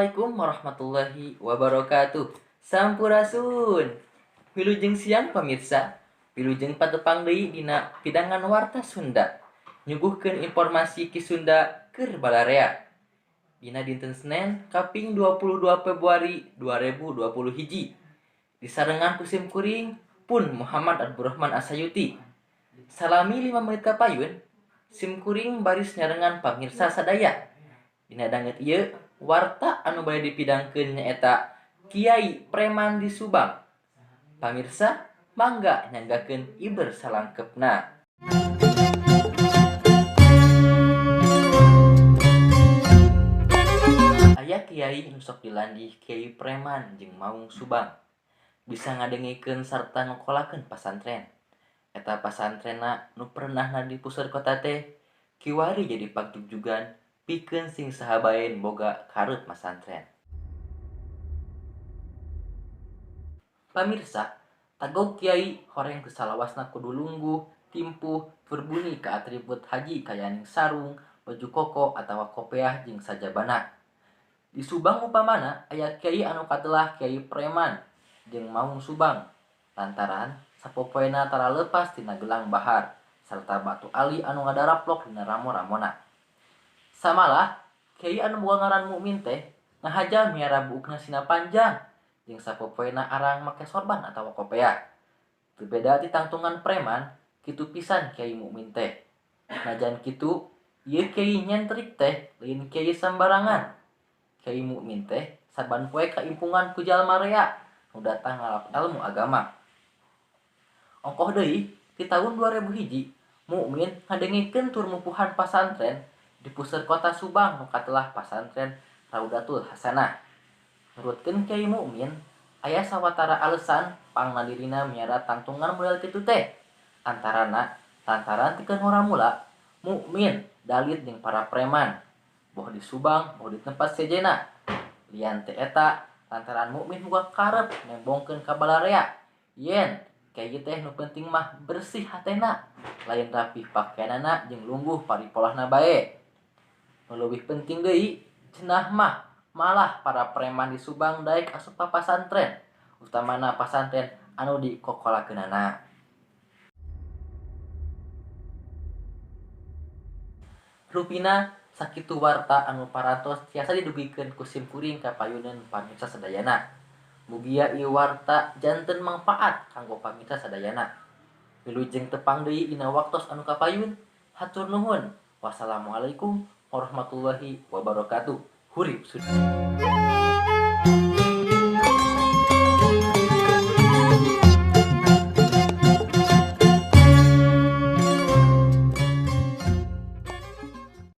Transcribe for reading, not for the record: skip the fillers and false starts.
Assalamualaikum warahmatullahi wabarakatuh. Sampurasun. Wilujeng siang pamirsa. Wilujeng patepang deui dina pidangan warta Sunda. Nyuguhkeun informasi ki Sunda keur balarea. Dina dinten Senen kaping 22 Februari 2020 hiji. Disarengan ku sim kuring pun Muhammad Abdurrahman Asayuti. Salami 5 menit kapayun. Sim kuring baris nyarengan pamirsa sadaya. Dina danget ieu warta anu bade dipidangkeun nyaeta Kiai Preman di Subang. Pamirsa, mangga nyanggakeun iber salangkepna. Aya kiai nu sok dilandih Kiai Preman jeung Maung Subang. Bisa ngadengikeun sarta ngokolakeun pasantren. Eta pasantrenna nu pernahna di puseur kota teh kiwari jadi pagjugjugan pikeun sing saha bae boga kareup masantren. Pamirsa, tagog kiai horeng teu salawasna kudu lungguh, timpuh, berbuni ka atribut haji kayaning sarung, baju koko atawa kopiah jeung sajabana. Di Subang upamana aya kiai anu katelah Kiai Preman jeung Maung Subang lantaran sapopoena tara leupas tina gelang bahar sarta batu ali anu ngadaraplok dina ramo-ramona. Samalah kiai anu boga ngaran Mukmin teh ngahaja miara buukna sina panjang jeung sapopoena arang make sorban atawa kopiah. Teu beda ti tangtungan preman, kitu pisan Kiai Mukmin teh. Najan kitu, ieu kiai nyentrik teh lain kiai sambarangan. Kiai Mukmin teh saban poe kaimpungan ku jalma rea nu datang ngalap ilmu agama. Ongkoh deui ti tahun 2001 Mukmin ngadengikeun tur mupuhan pasantren di puseur kota Subang nu katelah pasantren Raudatul Hasanah. Nurutkeun Kiai Mukmin, aya sawatara alesan pangna dirina miara tangtungan model kitu teh. Antarana lantaran ti keur mula Mukmin dalit jeung para preman boh di Subang boh di tempat sejena. Lian teh eta lantaran Mukmin boga karep nembongkeun ka balarea yen kiai teh nu penting mah bersih hatena, lain rapih pakaianana jeung lungguh paripolahna bae. Nu leuwih penting deui cenah mah malah para preman di Subang daek asup ka pasantren, utamana pasantren anu dikokolakeunana. Rupina sakitu warta anu parantos tiasa didugikeun ku sim kuring ka payuneun pamirsa sadayana. Mugia ieu warta janten mangpaat kanggo pamirsa sadayana. Wilujeng tepang deui dina waktos anu kapayun. Hatur nuhun. Wassalamualaikum warahmatullahi wabarakatuh. Hurip Sunda.